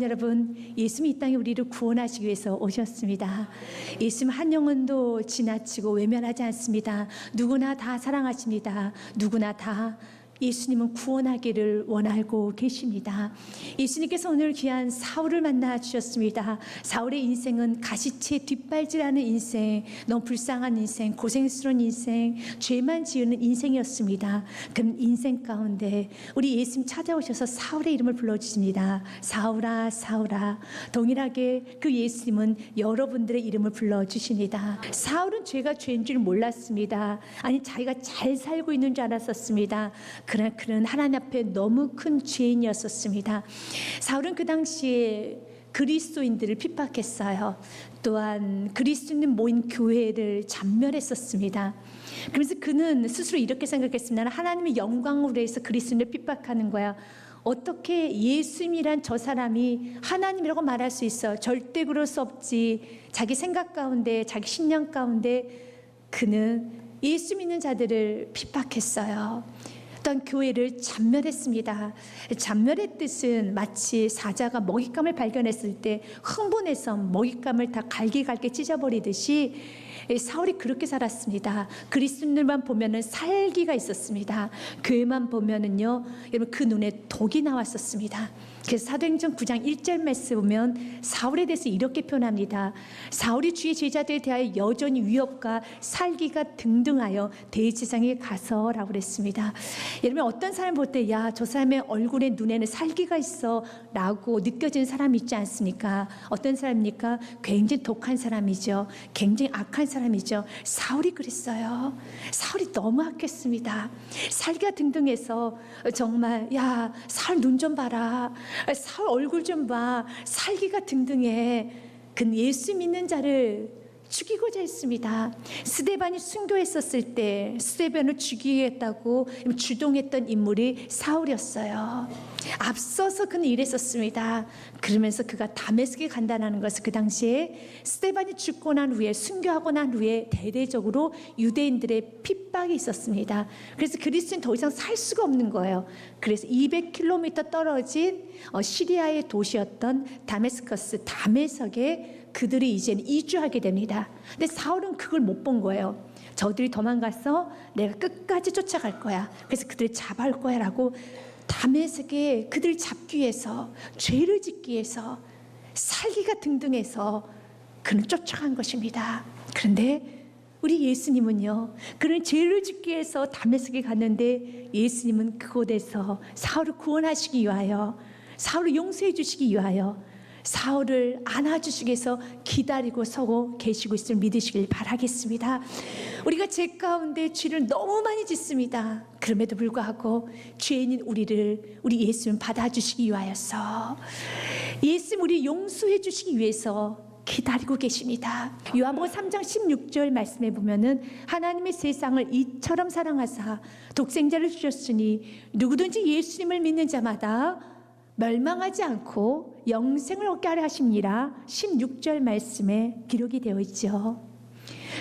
사랑하는 여러분, 예수님이 이 땅에 우리를 구원하시기 위해서 오셨습니다. 예수님 한 영혼도 지나치고 외면하지 않습니다. 누구나 다 사랑하십니다. 누구나 다 예수님은 구원하기를 원하고 계십니다. 예수님께서 오늘 귀한 사울을 만나 주셨습니다. 사울의 인생은 가시치에 뒷발질하는 인생, 너무 불쌍한 인생, 고생스러운 인생, 죄만 지으는 인생이었습니다. 그런 인생 가운데 우리 예수님 찾아오셔서 사울의 이름을 불러주십니다. 사울아, 사울아. 동일하게 그 예수님은 여러분들의 이름을 불러주십니다. 사울은 죄가 죄인 줄 몰랐습니다. 아니, 자기가 잘 살고 있는 줄 알았었습니다. 그러나 그는 하나님 앞에 너무 큰 죄인이었었습니다. 사울은 그 당시에 그리스도인들을 핍박했어요. 또한 그리스도인 모인 교회를 잔멸했었습니다. 그래서 그는 스스로 이렇게 생각했습니다. 나는 하나님의 영광으로 해서 그리스도인을 핍박하는 거야. 어떻게 예수님이란 저 사람이 하나님이라고 말할 수 있어? 절대 그럴 수 없지. 자기 생각 가운데, 자기 신념 가운데 그는 예수 믿는 자들을 핍박했어요. 어떤 교회를 잔멸했습니다. 잔멸의 뜻은 마치 사자가 먹잇감을 발견했을 때 흥분해서 먹잇감을 다 갈기갈기 찢어버리듯이 사울이 그렇게 살았습니다. 그리스도인들만 보면은 살기가 있었습니다. 교회만 보면은요, 여러분 그 눈에 독이 나왔었습니다. 그래서 사도행전 9장 1절 말씀 보면 사울에 대해서 이렇게 표현합니다. 사울이 주의 제자들에 대하여 여전히 위협과 살기가 등등하여 대제사장에 가서라고 그랬습니다. 여러분 어떤 사람 볼 때 야, 저 사람의 얼굴에 눈에는 살기가 있어 라고 느껴지는 사람이 있지 않습니까? 어떤 사람입니까? 굉장히 독한 사람이죠. 굉장히 악한 사람이죠. 사울이 그랬어요. 사울이 너무 악했습니다. 살기가 등등해서 정말 야, 사울 눈 좀 봐라, 사울 얼굴 좀 봐, 살기가 등등해. 그는 예수 믿는 자를 죽이고자 했습니다. 스데반이 순교했었을 때 스데반을 죽이겠다고 주동했던 인물이 사울이었어요. 앞서서 그는 이랬었습니다. 그러면서 그가 다메섹에 간다는 것을 그 당시에 스데반이 죽고 난 후에, 순교하고 난 후에 대대적으로 유대인들의 핍박이 있었습니다. 그래서 그리스도인 더 이상 살 수가 없는 거예요. 그래서 200km 떨어진 시리아의 도시였던 다메스커스, 다메섹에 그들이 이제는 이주하게 됩니다. 근데 사울은 그걸 못 본 거예요. 저들이 도망가서 내가 끝까지 쫓아갈 거야. 그래서 그들을 잡아올 거야 라고 다메섹에 그들을 잡기 위해서, 죄를 짓기 위해서, 살기가 등등해서 그는 쫓아간 것입니다. 그런데 우리 예수님은요, 그는 죄를 짓기 위해서 다메섹에 갔는데 예수님은 그곳에서 사울을 구원하시기 위하여, 사울을 용서해 주시기 위하여 사울을 안아주시기 위해서 기다리고 서고 계시고 있음을 믿으시길 바라겠습니다. 우리가 죄 가운데 죄를 너무 많이 짓습니다. 그럼에도 불구하고 죄인인 우리를 우리 예수님 받아주시기 위하여서, 예수님 우리 용서해 주시기 위해서 기다리고 계십니다. 요한복음 3장 16절 말씀에 보면은 하나님의 세상을 이처럼 사랑하사 독생자를 주셨으니 누구든지 예수님을 믿는 자마다 멸망하지 않고 영생을 얻게 하려 하십니다. 16절 말씀에 기록이 되어 있죠.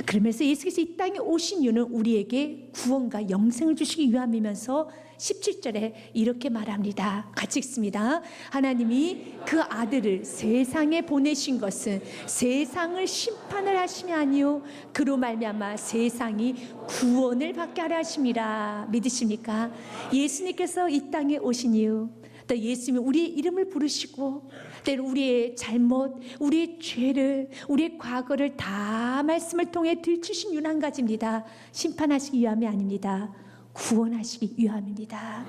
그러면서 예수께서 이 땅에 오신 이유는 우리에게 구원과 영생을 주시기 위함이면서 17절에 이렇게 말합니다. 같이 읽습니다. 하나님이 그 아들을 세상에 보내신 것은 세상을 심판을 하심이 아니요 그로 말미암아 세상이 구원을 받게 하려 하심이라. 믿으십니까? 예수님께서 이 땅에 오신 이유, 또 예수님이 우리의 이름을 부르시고 때로 우리의 잘못, 우리의 죄를, 우리의 과거를 다 말씀을 통해 들추신 이유는 한 가지입니다. 심판하시기 위함이 아닙니다. 구원하시기 위함입니다.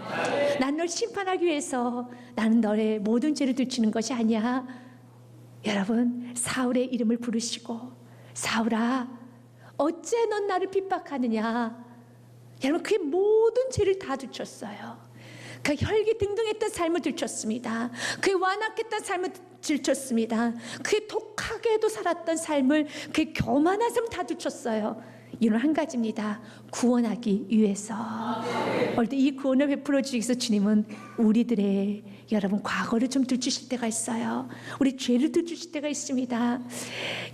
난 널 심판하기 위해서, 나는 너의 모든 죄를 들추는 것이 아니야. 여러분, 사울의 이름을 부르시고 사울아, 어째 넌 나를 핍박하느냐. 여러분, 그의 모든 죄를 다 들췄어요. 그 혈기 등등했던 삶을 들췄습니다. 그의 완악했던 삶을 들췄습니다. 그의 독하게도 살았던 삶을, 그의 교만한 삶을 다 들췄어요. 이유는 한 가지입니다. 구원하기 위해서. 오늘도 이 구원을 베풀어 주기 위해서 주님은 우리들의 여러분 과거를 좀 들추실 때가 있어요. 우리 죄를 들추실 때가 있습니다.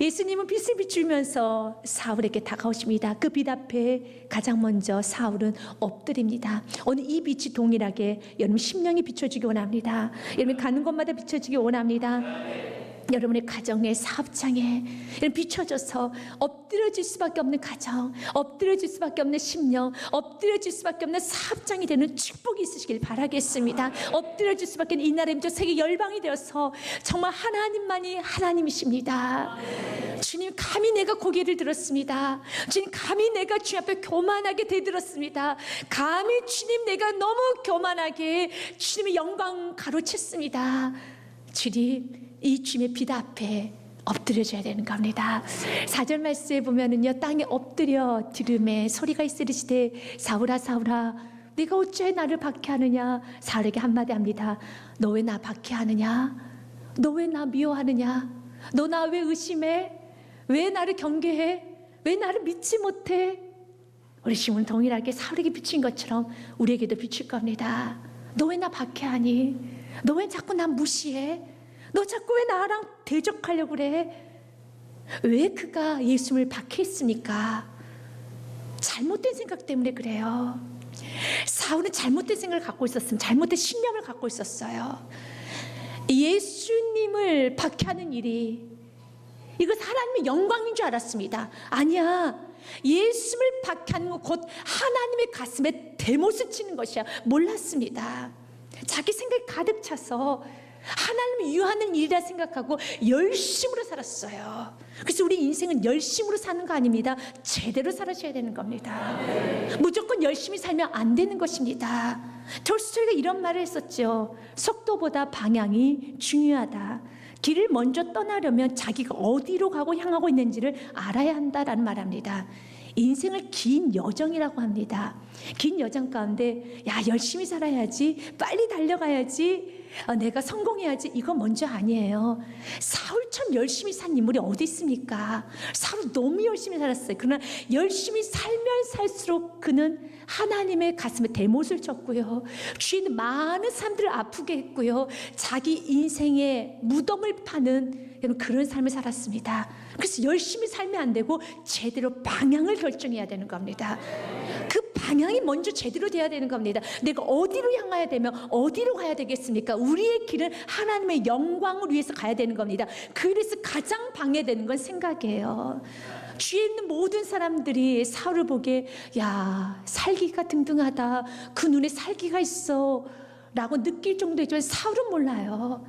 예수님은 빛을 비추면서 사울에게 다가오십니다. 그 빛 앞에 가장 먼저 사울은 엎드립니다. 오늘 이 빛이 동일하게 여러분 심령이 비춰지기 원합니다. 여러분 가는 곳마다 비춰지기 원합니다. 여러분의 가정의 사업장에 비춰져서 엎드려질 수밖에 없는 가정, 엎드려질 수밖에 없는 심령, 엎드려질 수밖에 없는 사업장이 되는 축복이 있으시길 바라겠습니다. 엎드려질 수밖에 없는 이 나라의 저 세계 열방이 되어서 정말 하나님만이 하나님이십니다. 주님, 감히 내가 고개를 들었습니다. 주님, 감히 내가 주님 앞에 교만하게 대들었습니다. 감히 주님, 내가 너무 교만하게 주님의 영광 가로챘습니다. 주님, 이 주님의 빛 앞에 엎드려져야 되는 겁니다. 4절 말씀에 보면은요, 땅에 엎드려 들음에 소리가 있으시되 사울아 사울아 네가 어찌 나를 박해하느냐. 사울에게 한마디 합니다. 너 왜 나 박해하느냐? 너 왜 나 미워하느냐? 너 나 왜 의심해? 왜 나를 경계해? 왜 나를 믿지 못해? 우리 시몬 동일하게 사울에게 비친 것처럼 우리에게도 비칠 겁니다. 너 왜 나 박해하니? 너 왜 자꾸 나 무시해? 너 자꾸 왜 나랑 대적하려고 그래? 왜 그가 예수님을 박해했습니까? 잘못된 생각 때문에 그래요. 사울은 잘못된 생각을 갖고 있었으면 잘못된 신념을 갖고 있었어요. 예수님을 박해하는 일이 이것 하나님의 영광인 줄 알았습니다. 아니야, 예수님을 박해하는 것 곧 하나님의 가슴에 대못을 치는 것이야. 몰랐습니다. 자기 생각이 가득 차서 하나님을 유하는 일이라 생각하고 열심으로 살았어요. 그래서 우리 인생은 열심으로 사는 거 아닙니다. 제대로 살아셔야 되는 겁니다. 무조건 열심히 살면 안 되는 것입니다. 톨스토이가 이런 말을 했었죠. 속도보다 방향이 중요하다. 길을 먼저 떠나려면 자기가 어디로 가고 향하고 있는지를 알아야 한다라는 말합니다. 인생을 긴 여정이라고 합니다. 긴 여정 가운데 야, 열심히 살아야지, 빨리 달려가야지, 내가 성공해야지, 이거 먼저 아니에요. 사울처럼 열심히 산 인물이 어디 있습니까? 사울 너무 열심히 살았어요. 그러나 열심히 살면 살수록 그는 하나님의 가슴에 대못을 쳤고요, 주인 많은 사람들을 아프게 했고요, 자기 인생의 무덤을 파는 그런 삶을 살았습니다. 그래서 열심히 살면 안 되고 제대로 방향을 결정해야 되는 겁니다. 그 방향이 먼저 제대로 돼야 되는 겁니다. 내가 어디로 향해야 되면 어디로 가야 되겠습니까? 우리의 길은 하나님의 영광을 위해서 가야 되는 겁니다. 그래서 가장 방해되는 건 생각이에요. 주위에 있는 모든 사람들이 사울을 보기에 야, 살기가 등등하다, 그 눈에 살기가 있어 라고 느낄 정도이지만 사울은 몰라요.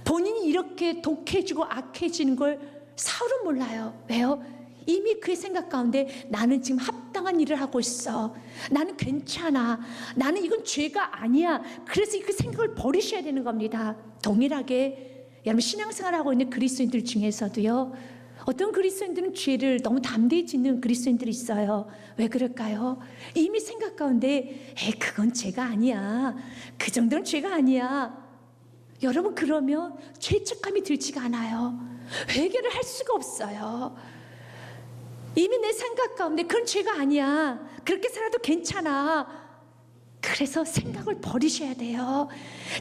본인이 이렇게 독해지고 악해지는 걸 사울은 몰라요. 왜요? 이미 그의 생각 가운데 나는 지금 합당한 일을 하고 있어, 나는 괜찮아, 나는 이건 죄가 아니야. 그래서 그 생각을 버리셔야 되는 겁니다. 동일하게 여러분 신앙생활하고 있는 그리스도인들 중에서도요, 어떤 그리스도인들은 죄를 너무 담대히 짓는 그리스도인들이 있어요. 왜 그럴까요? 이미 생각 가운데 그건 죄가 아니야, 그 정도는 죄가 아니야. 여러분, 그러면 죄책감이 들지가 않아요. 회개를 할 수가 없어요. 이미 내 생각 가운데 그건 죄가 아니야, 그렇게 살아도 괜찮아. 그래서 생각을 버리셔야 돼요.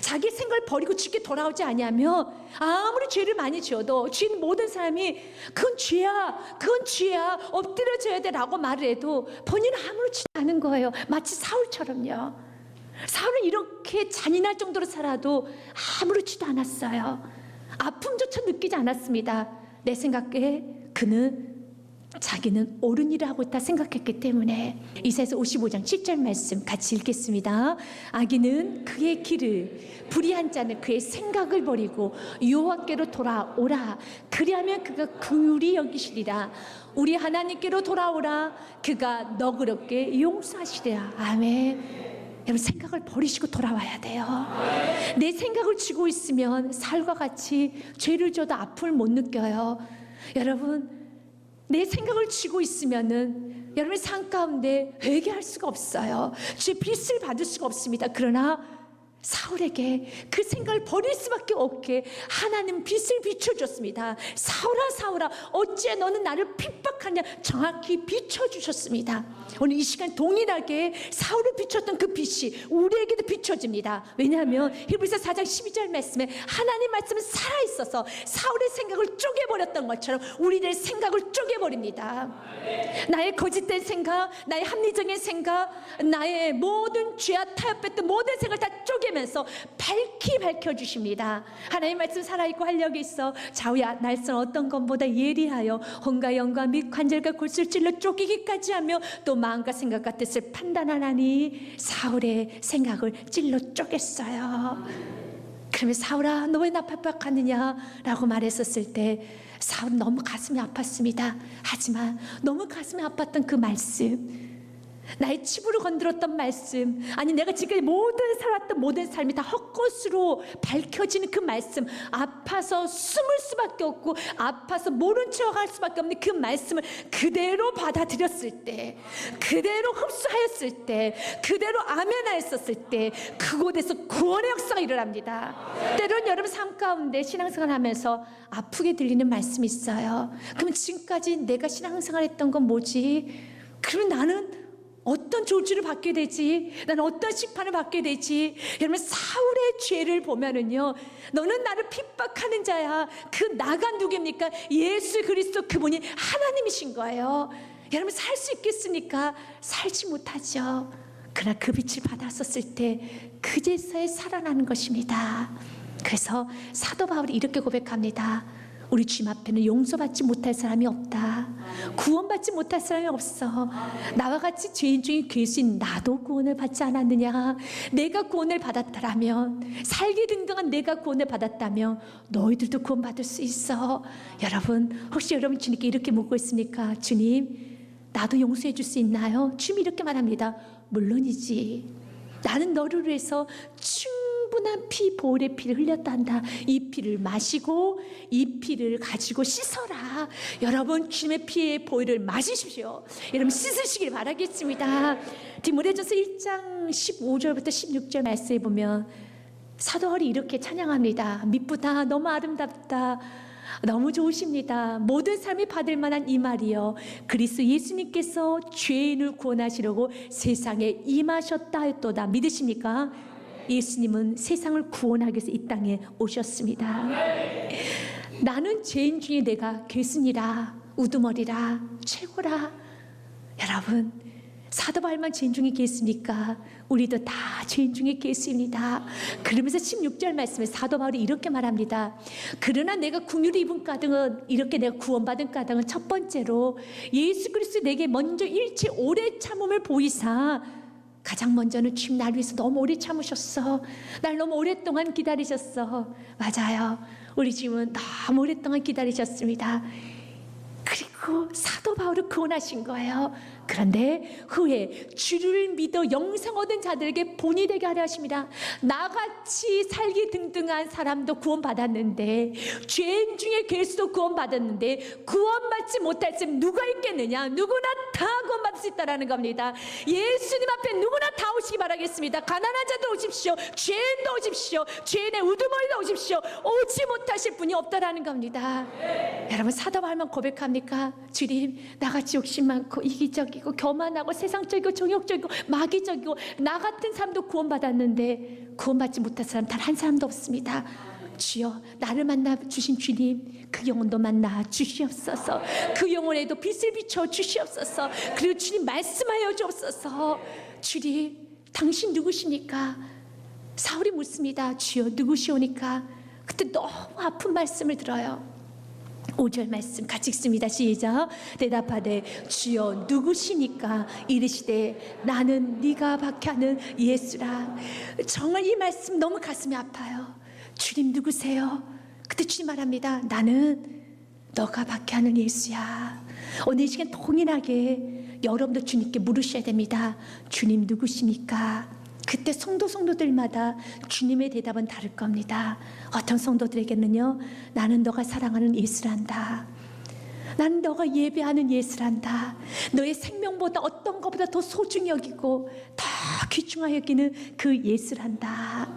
자기 생각을 버리고 주께 돌아오지 아니하면 아무리 죄를 많이 지어도 주인 모든 사람이 그건 죄야, 그건 죄야, 엎드려져야 돼 라고 말을 해도 본인은 아무렇지도 않은 거예요. 마치 사울처럼요. 사울은 이렇게 잔인할 정도로 살아도 아무렇지도 않았어요. 아픔조차 느끼지 않았습니다. 내 생각에 그는 자기는 옳은 일을 하고 있다 생각했기 때문에. 이사야서 55장 7절 말씀 같이 읽겠습니다. 악인은 그의 길을, 불의한 자는 그의 생각을 버리고 여호와께로 돌아오라. 그리하면 그가 긍휼히 여기시리라. 우리 하나님께로 돌아오라. 그가 너그럽게 용서하시리라. 아멘. 여러분, 생각을 버리시고 돌아와야 돼요. 내 생각을 쥐고 있으면 사울과 같이 죄를 져도 아픔을 못 느껴요. 여러분, 내 생각을 쥐고 있으면은 여러분의 삶 가운데 회개할 수가 없어요. 주의 빛을 받을 수가 없습니다. 그러나 사울에게 그 생각을 버릴 수밖에 없게 하나님 빛을 비춰줬습니다. 사울아 사울아 어찌 너는 나를 핍박하냐, 정확히 비춰주셨습니다. 오늘 이 시간 동일하게 사울을 비췄던 그 빛이 우리에게도 비춰집니다. 왜냐하면 히브리서 4장 12절 말씀에 하나님 말씀은 살아있어서 사울의 생각을 쪼개버렸던 것처럼 우리들의 생각을 쪼개버립니다. 나의 거짓된 생각, 나의 합리적인 생각, 나의 모든 죄와 타협했던 모든 생각을 다 쪼개면서 밝히 밝혀주십니다. 하나님 말씀 살아있고 활력이 있어 좌우야 날선 어떤 것보다 예리하여 혼과 영과 및 관절과 골수를 찔러 쪼개기까지 하며 또 마음과 생각과 뜻을 판단하나니 사울의 생각을 찔러 쪼갰어요. 그러면 사울아 너 왜 나 핍박하느냐 라고 말했었을 때 사울은 너무 가슴이 아팠습니다. 하지만 너무 가슴이 아팠던 그 말씀, 나의 치부를 건드렸던 말씀, 아니 내가 지금까지 모든 살았던 모든 삶이 다 헛것으로 밝혀지는 그 말씀, 아파서 숨을 수밖에 없고 아파서 모른 척할 수밖에 없는 그 말씀을 그대로 받아들였을 때, 그대로 흡수하였을 때, 그대로 아멘하였었을 때 그곳에서 구원의 역사가 일어납니다. 때로는 여러분 삶 가운데 신앙생활 하면서 아프게 들리는 말씀이 있어요. 그러면 지금까지 내가 신앙생활 했던 건 뭐지? 그럼 나는 어떤 조주를 받게 되지? 나는 어떤 심판을 받게 되지? 여러분 사울의 죄를 보면은요, 너는 나를 핍박하는 자야. 그 나가 누굽니까? 예수 그리스도, 그분이 하나님이신 거예요. 여러분 살 수 있겠습니까? 살지 못하죠. 그러나 그 빛을 받았었을 때 그제서야 살아나는 것입니다. 그래서 사도 바울이 이렇게 고백합니다. 우리 주님 앞에는 용서받지 못할 사람이 없다. 구원받지 못할 사람이 없어. 나와 같이 죄인 중에 괴수인 나도 구원을 받지 않았느냐. 내가 구원을 받았다라면, 살기 등등한 내가 구원을 받았다면 너희들도 구원받을 수 있어. 여러분 혹시 여러분 주님께 이렇게 묻고 있습니까? 주님 나도 용서해 줄 수 있나요? 주님이 이렇게 말합니다. 물론이지. 나는 너를 위해서 충분한 피, 보혈의 피를 흘렸단다. 이 피를 마시고 이 피를 가지고 씻어라. 여러분 주님의 피의 보혈을 마시십시오. 여러분 씻으시길 바라겠습니다. 디모데전서 1장 15절부터 16절 말씀에 보면 사도 바울이 이렇게 찬양합니다. 미쁘다, 너무 아름답다, 너무 좋으십니다. 모든 삶이 받을 만한 이 말이요, 그리스도 예수님께서 죄인을 구원하시려고 세상에 임하셨다 했도다. 믿으십니까? 예수님은 세상을 구원하기 위해서 이 땅에 오셨습니다. 나는 죄인 중에 내가 괴순이라, 우두머리라, 최고라. 여러분 사도 바울만 죄인 중에 괴수니까 우리도 다 죄인 중에 괴수입니다. 그러면서 16절 말씀에 사도 바울이 이렇게 말합니다. 그러나 내가 긍휼히 입은 까닭은, 이렇게 내가 구원받은 까닭은 첫 번째로 예수 그리스도 내게 먼저 일체 오래 참음을 보이사, 가장 먼저는 주님 날 위해서 너무 오래 참으셨어. 날 너무 오랫동안 기다리셨어. 맞아요. 우리 주님은 너무 오랫동안 기다리셨습니다. 그리고 사도 바울을 구원하신 거예요. 그런데 후에 주를 믿어 영생 얻은 자들에게 본이 되게 하려 하십니다. 나같이 살기 등등한 사람도 구원받았는데, 죄인 중에 괴수도 구원받았는데 구원받지 못할 사람 누가 있겠느냐? 누구나 다 구원받을 수 있다는 겁니다. 예수님 앞에 누구나 다 오시기 바라겠습니다. 가난한 자도 오십시오, 죄인도 오십시오, 죄인의 우두머리도 오십시오. 오지 못하실 분이 없다라는 겁니다. 여러분 사도 바울만 고백합니까? 주님 나같이 욕심 많고 이기적이고 교만하고 세상적이고 정욕적이고 마귀적이고 나 같은 사람도 구원받았는데 구원받지 못한 사람 단 한 사람도 없습니다. 주여 나를 만나 주신 주님, 그 영혼도 만나 주시옵소서. 그 영혼에도 빛을 비춰 주시옵소서. 그리고 주님 말씀하여 주옵소서. 주님 당신 누구십니까? 사울이 묻습니다. 주여 누구시오니까? 그때 너무 아픈 말씀을 들어요. 5절 말씀 같이 읽습니다. 시작. 대답하되 주여 누구시니까? 이르시되 나는 네가 박해하는 예수라. 정말 이 말씀 너무 가슴이 아파요. 주님 누구세요? 그때 주님 말합니다. 나는 너가 박해하는 예수야. 오늘 이 시간 동일하게 여러분도 주님께 물으셔야 됩니다. 주님 누구십니까? 그때 성도들마다 주님의 대답은 다를 겁니다. 어떤 성도들에게는요, 나는 너가 사랑하는 예수란다. 나는 너가 예배하는 예수란다. 너의 생명보다 어떤 것보다 더 소중히 여기고 더 귀중하게 여기는 그 예수란다.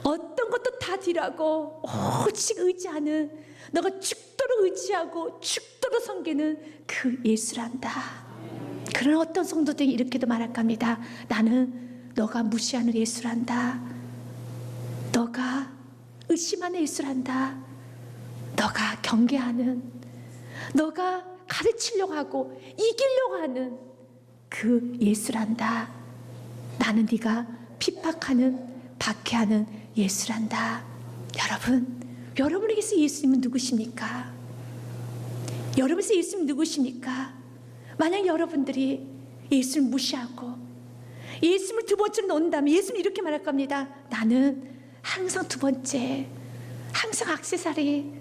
어떤 것도 다 뒤라고 오직 의지하는, 너가 죽도록 의지하고 죽도록 섬기는 그 예수란다. 그런 어떤 성도들이 이렇게도 말할 겁니다. 나는 너가 무시하는 예수란다. 너가 의심하는 예수란다. 너가 경계하는, 너가 가르치려고 하고 이기려고 하는 그 예수란다. 나는 네가 핍박하는, 박해하는 예수란다. 여러분에게서 예수님은 누구십니까? 여러분에게서 예수님은 누구십니까? 만약 여러분들이 예수를 무시하고 예수님을 두 번째로 놓는다면 예수님은 이렇게 말할 겁니다. 나는 항상 두 번째, 항상 액세서리,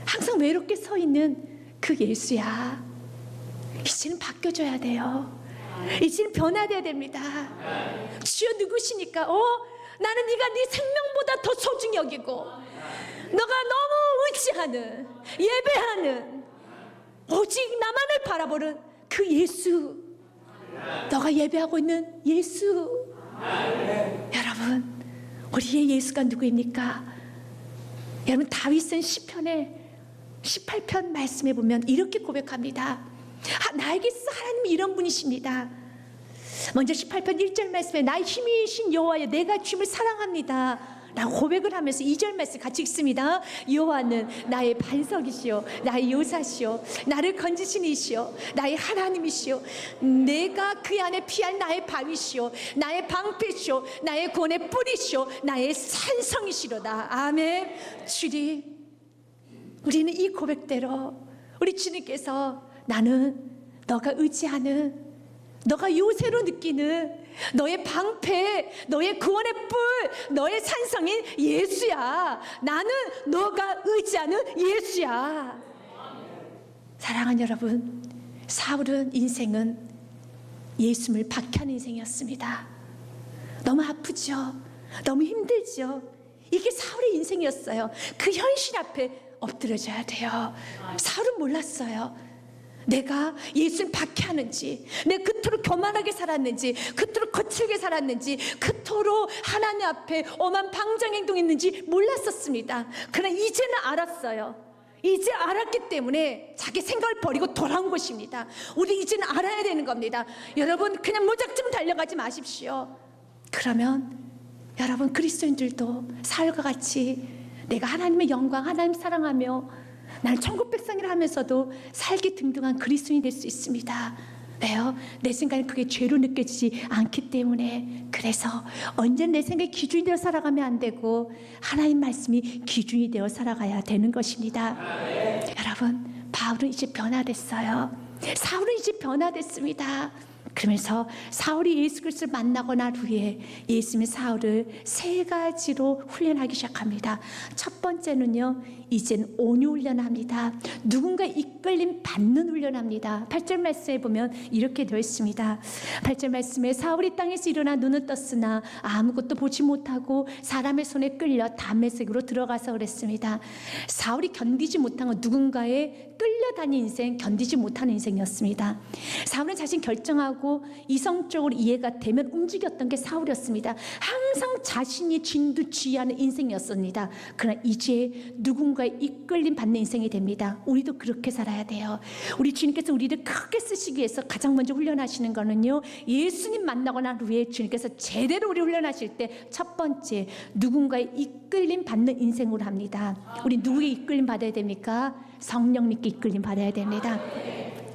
항상 외롭게 서 있는 그 예수야. 이제는 바뀌어줘야 돼요. 이제는 변화돼야 됩니다. 주여 누구시니까? 나는 네가 네 생명보다 더 소중히 여기고 너가 너무 의지하는, 예배하는, 오직 나만을 바라보는 그 예수, 너가 예배하고 있는 예수. 여러분, 우리의 예수가 누구입니까? 여러분, 다윗은 시편의 18편 말씀에 보면 이렇게 고백합니다. 나에게 있어 하나님이 이런 분이십니다. 먼저 18편 1절 말씀에 나의 힘이신 여호와여 내가 주님을 사랑합니다 라고 고백을 하면서 2절 말씀 같이 읽습니다. 여호와는 나의 반석이시오, 나의 요사시오, 나를 건지신 이시오, 나의 하나님이시오, 내가 그 안에 피할 나의 바위시오, 나의 방패시오, 나의 구원의 뿌리시오, 나의 산성이시로다. 아멘. 주님, 우리는 이 고백대로 우리 주님께서 나는 너가 의지하는, 너가 요새로 느끼는 너의 방패, 너의 구원의 뿔, 너의 산성인 예수야. 나는 너가 의지하는 예수야. 사랑하는 여러분, 사울은 인생은 예수님을 박해하는 인생이었습니다. 너무 아프죠? 너무 힘들죠? 이게 사울의 인생이었어요. 그 현실 앞에 엎드려져야 돼요. 사울은 몰랐어요. 내가 예수를 박해하는지, 내가 그토록 교만하게 살았는지, 그토록 거칠게 살았는지, 그토록 하나님 앞에 엄한 방장행동했는지 몰랐었습니다. 그러나 이제는 알았어요. 이제 알았기 때문에 자기 생각을 버리고 돌아온 것입니다. 우리 이제는 알아야 되는 겁니다. 여러분, 그냥 무작정 달려가지 마십시오. 그러면 여러분, 그리스도인들도 사울과 같이 내가 하나님의 영광, 하나님 사랑하며 나는 천국 백성이라 하면서도 살기 등등한 그리스도인이 될 수 있습니다. 왜요? 내 생각에 그게 죄로 느껴지지 않기 때문에. 그래서 언제나 내 생각이 기준이 되어 살아가면 안 되고 하나님 말씀이 기준이 되어 살아가야 되는 것입니다. 여러분, 바울은 이제 변화됐어요. 사울은 이제 변화됐습니다. 그러면서 사울이 예수 그리스도를 만나고 난 후에 예수님은 사울을 세 가지로 훈련하기 시작합니다. 첫 번째는요, 이젠 온유 훈련합니다. 누군가 이끌림 받는 훈련합니다. 8절 말씀에 보면 이렇게 되어 있습니다. 8절 말씀에 사울이 땅에서 일어나 눈을 떴으나 아무것도 보지 못하고 사람의 손에 끌려 담메색으로 들어가서 그랬습니다. 사울이 견디지 못한 건 누군가에 끌려다니는 인생, 견디지 못하는 인생이었습니다. 사울은 자신 결정하고 이성적으로 이해가 되면 움직였던 게 사울이었습니다. 항상 자신이 진두지휘하는 인생이었습니다. 그러나 이제 누군가의 이끌림 받는 인생이 됩니다. 우리도 그렇게 살아야 돼요. 우리 주님께서 우리를 크게 쓰시기 위해서 가장 먼저 훈련하시는 거는요, 예수님 만나고 난 후에 주님께서 제대로 우리 훈련하실 때 첫 번째, 누군가의 이끌림 받는 인생으로 합니다. 우리 누구의 이끌림 받아야 됩니까? 성령님께 이끌림 받아야 됩니다.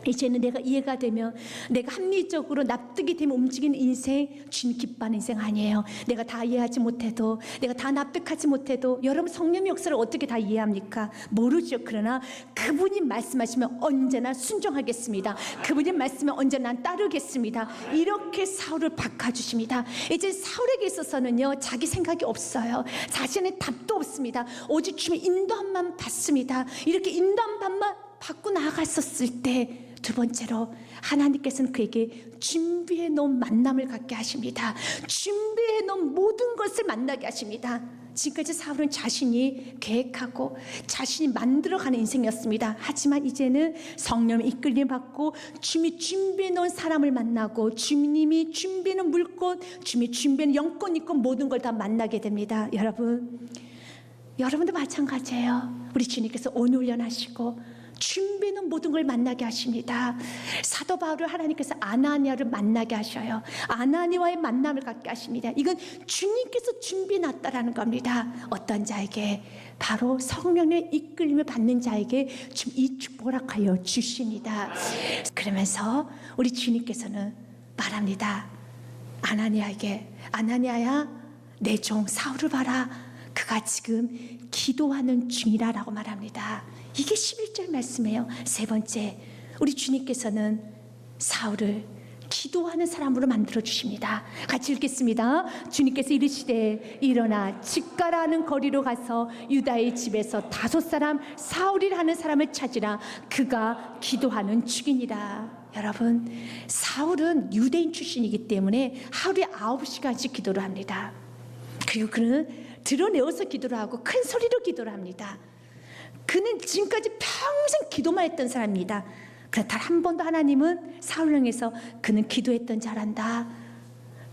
이제는 내가 이해가 되면, 내가 합리적으로 납득이 되면 움직이는 인생, 주님 기뻐하는 인생 아니에요. 내가 다 이해하지 못해도, 내가 다 납득하지 못해도, 여러분 성령의 역사를 어떻게 다 이해합니까? 모르죠. 그러나 그분이 말씀하시면 언제나 순종하겠습니다. 그분이 말씀하면 언제나 난 따르겠습니다. 이렇게 사울을 바꿔주십니다. 이제 사울에게 있어서는요, 자기 생각이 없어요. 자신의 답도 없습니다. 오직 주님의 인도함만 받습니다. 이렇게 인도함만 받고 나아갔었을 때, 두 번째로 하나님께서는 그에게 준비해 놓은 만남을 갖게 하십니다. 준비해 놓은 모든 것을 만나게 하십니다. 지금까지 사울은 자신이 계획하고 자신이 만들어가는 인생이었습니다. 하지만 이제는 성령의 이끌림 받고 주님이 준비해 놓은 사람을 만나고 주님이 준비해 놓은 물건, 주님이 준비해 놓은 영권 있고 모든 걸 다 만나게 됩니다. 여러분도 마찬가지예요. 우리 주님께서 오늘 훈련하시고 준비는 모든 걸 만나게 하십니다. 사도 바울을 하나님께서 아나니아를 만나게 하셔요. 아나니아와의 만남을 갖게 하십니다. 이건 주님께서 준비해놨다라는 겁니다. 어떤 자에게? 바로 성령의 이끌림을 받는 자에게 이 축복을 허락하여 주십니다. 그러면서 우리 주님께서는 말합니다. 아나니아에게, 아나니아야, 내 종 사울을 봐라. 그가 지금 기도하는 중이라 라고 말합니다. 이게 11절 말씀이에요. 세 번째, 우리 주님께서는 사울을 기도하는 사람으로 만들어 주십니다. 같이 읽겠습니다. 주님께서 이르시되 일어나 집가라는 거리로 가서 유다의 집에서 5사람 사울이라 하는 사람을 찾으라. 그가 기도하는 중이니라. 여러분, 사울은 유대인 출신이기 때문에 하루에 9시간씩 기도를 합니다. 그리고 그는 드러내어서 기도를 하고 큰 소리로 기도를 합니다. 그는 지금까지 평생 기도만 했던 사람입니다. 그러나 단 한 번도 하나님은 사울을 향해서 그는 기도했던 자란다,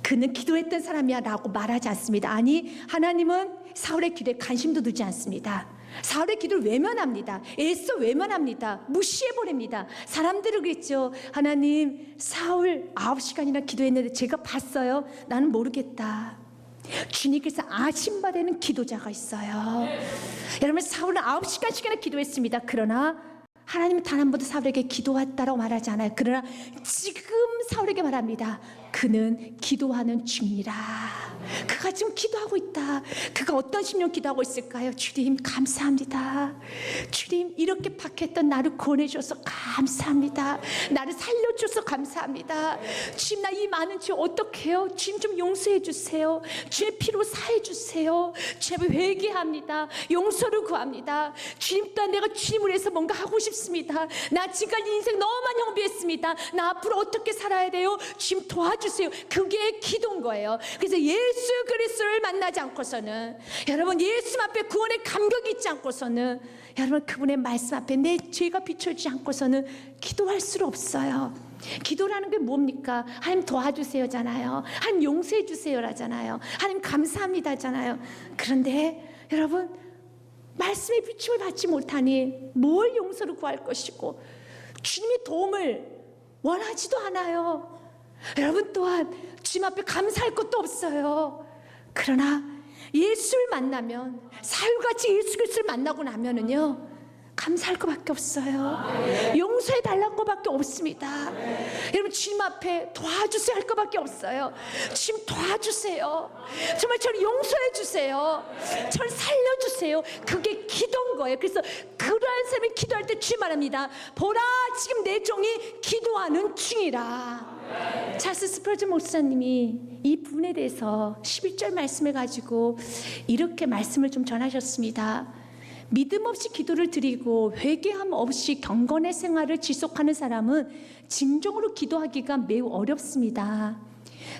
그는 기도했던 사람이야 라고 말하지 않습니다. 아니, 하나님은 사울의 기도에 관심도 두지 않습니다. 사울의 기도를 외면합니다. 애써 외면합니다. 무시해버립니다. 사람들은 그랬죠. 하나님, 사울 9시간이나 기도했는데 제가 봤어요? 나는 모르겠다. 주님께서 아신 바 되는 기도자가 있어요. 여러분, 사울은 9시간씩이나 기도했습니다. 그러나 하나님은 단 한 번도 사울에게 기도했다라고 말하지 않아요. 그러나 지금 사울에게 말합니다. 그는 기도하는 중이라. 그가 지금 기도하고 있다. 그가 어떤 심령 기도하고 있을까요? 주님, 감사합니다. 주님, 이렇게 박했던 나를 구원해줘서 감사합니다. 나를 살려줘서 감사합니다. 주님, 나 이 많은 죄 어떻게 해요? 주님, 좀 용서해 주세요. 주님, 피로 사해 주세요. 주님, 회개합니다. 용서를 구합니다. 주님, 또한 내가 주님을 위해서 뭔가 하고 싶습니다. 나 지금까지 인생 너무 많이 허비했습니다. 나 앞으로 어떻게 살아야 돼요? 주님, 도와주세요. 그게 기도인 거예요. 그래서 예수 그리스도를 만나지 않고서는, 여러분, 예수 앞에 구원의 감격이 있지 않고서는, 여러분, 그분의 말씀 앞에 내 죄가 비춰지지 않고서는 기도할 수 없어요. 기도라는 게 뭡니까? 하나님 도와주세요잖아요. 하나님 용서해 주세요라잖아요. 하나님 감사합니다잖아요. 그런데 여러분, 말씀의 비춤을 받지 못하니 뭘 용서를 구할 것이고 주님의 도움을 원하지도 않아요. 여러분, 또한 주님 앞에 감사할 것도 없어요. 그러나 예수를 만나면, 사울같이 예수 그리스도를 만나고 나면은요, 감사할 것밖에 없어요. 용서해 달라는 것밖에 없습니다. 여러분, 주님 앞에 도와주세요 할 것밖에 없어요. 주님, 도와주세요. 정말 저를 용서해 주세요. 저를 살려주세요. 그게 기도인 거예요. 그래서 그러한 사람이 기도할 때 주님 말합니다. 보라, 지금 내 종이 기도하는 중이라. 찰스 스펄전 목사님이 이 부분에 대해서 11절 말씀을 가지고 이렇게 말씀을 좀 전하셨습니다. 믿음 없이 기도를 드리고 회개함 없이 경건의 생활을 지속하는 사람은 진정으로 기도하기가 매우 어렵습니다.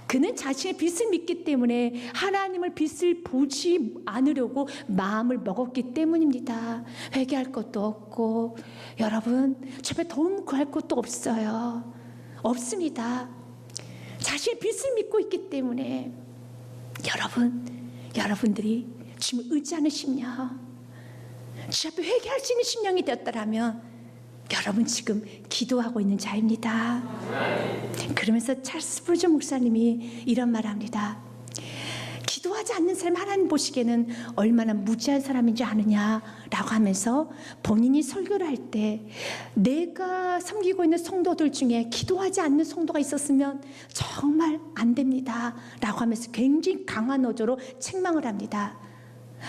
그는 자신의 빚을 믿기 때문에 하나님을 빚을 보지 않으려고 마음을 먹었기 때문입니다. 회개할 것도 없고, 여러분, 주변에 도움 구할 것도 없어요. 없습니다. 자신의 빚을 믿고 있기 때문에 여러분들이 주님을 의지하는 심령, 주 앞에 회개할 수 있는 심령이 되었다라면 여러분 지금 기도하고 있는 자입니다. 그러면서 찰스 스펄전 목사님이 이런 말합니다. 기도하지 않는 사람 하나님 보시기에는 얼마나 무지한 사람인지 아느냐라고 하면서 본인이 설교를 할 때 내가 섬기고 있는 성도들 중에 기도하지 않는 성도가 있었으면 정말 안 됩니다 라고 하면서 굉장히 강한 어조로 책망을 합니다.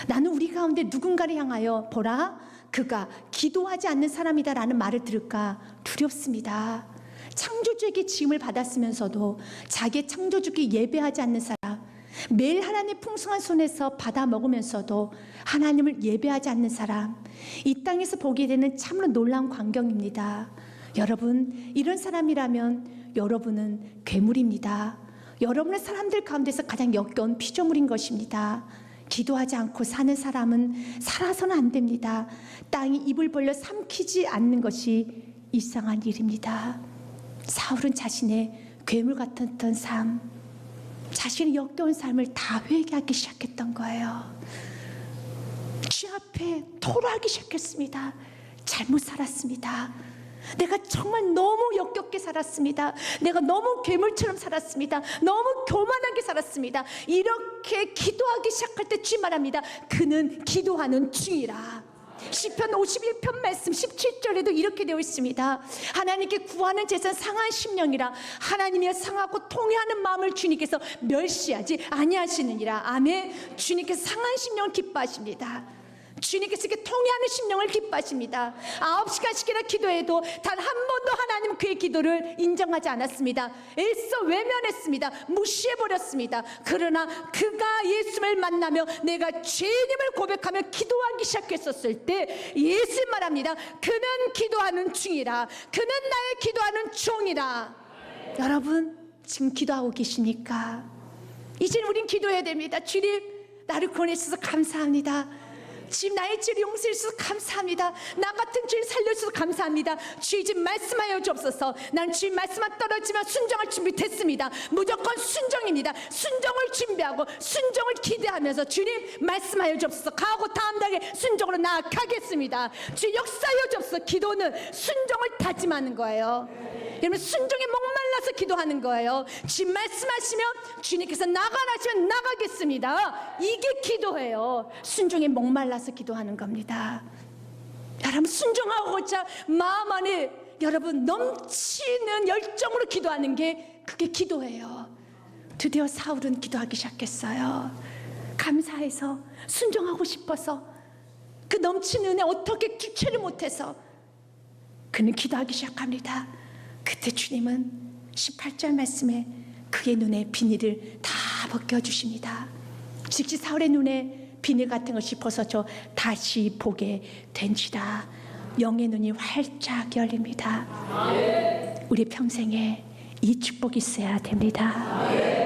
나는 우리 가운데 누군가를 향하여 보라, 그가 기도하지 않는 사람이다 라는 말을 들을까 두렵습니다. 창조주에게 지음을 받았으면서도 자기의 창조주께 예배하지 않는 사람, 매일 하나님의 풍성한 손에서 받아 먹으면서도 하나님을 예배하지 않는 사람, 이 땅에서 보게 되는 참으로 놀라운 광경입니다. 여러분, 이런 사람이라면 여러분은 괴물입니다. 여러분의 사람들 가운데서 가장 역겨운 피조물인 것입니다. 기도하지 않고 사는 사람은 살아서는 안 됩니다. 땅이 입을 벌려 삼키지 않는 것이 이상한 일입니다. 사울은 자신의 괴물 같았던 삶, 자신의 역겨운 삶을 다 회개하기 시작했던 거예요. 주 앞에 토로하기 시작했습니다. 잘못 살았습니다. 내가 정말 너무 역겹게 살았습니다. 내가 너무 괴물처럼 살았습니다. 너무 교만하게 살았습니다. 이렇게 기도하기 시작할 때 주님 말합니다. 그는 기도하는 중이라. 시편 51편 말씀 17절에도 이렇게 되어 있습니다. 하나님께 구하는 제사는 상한 심령이라. 하나님이여 상하고 통회하는 마음을 주님께서 멸시하지 아니하시느니라. 아멘. 주님께서 상한 심령을 기뻐하십니다. 주님께서 이렇게 통회하는 심령을 기뻐하십니다. 9시간씩이나 기도해도 단 한 번도 하나님은 그의 기도를 인정하지 않았습니다. 애써 외면했습니다. 무시해버렸습니다. 그러나 그가 예수님을 만나며 내가 죄인임을 고백하며 기도하기 시작했었을 때 예수님 말합니다. 그는 기도하는 중이라. 그는 나의 기도하는 종이라. 여러분 지금 기도하고 계십니까? 이제는 우린 기도해야 됩니다. 주님 나를 구원해 주셔서 감사합니다. 지금 나의 죄를 용서해 주셔서 감사합니다. 나 같은 죄를 살려주셔서 감사합니다. 주의 집 말씀하여 주옵소서. 난 주의 말씀만 떨어지면 순종할 준비 됐습니다. 무조건 순종입니다. 순종을 준비하고 순종을 기대하면서 주님 말씀하여 주옵소서. 가고 다음 단계 순종으로 나아가겠습니다. 주 역사하여 주옵소서. 기도는 순종을 다짐하는 거예요. 여러분 순종에 목말라서 기도하는 거예요. 주님 말씀하시면 주님께서 나가라 하시면 나가겠습니다. 이게 기도예요. 순종에 목말라서 기도하는 겁니다. 여러분 순종하고자 마음 안에 여러분 넘치는 열정으로 기도하는 게 그게 기도예요. 드디어 사울은 기도하기 시작했어요. 감사해서 순종하고 싶어서 그 넘치는 은혜 어떻게 주체를 못해서 그는 기도하기 시작합니다. 그때 주님은 18절 말씀에 그의 눈에 비닐을 다 벗겨주십니다. 즉시 사울의 눈에 비닐 같은 것이 벗어져 다시 보게 된지라. 영의 눈이 활짝 열립니다. 우리 평생에 이 축복이 있어야 됩니다.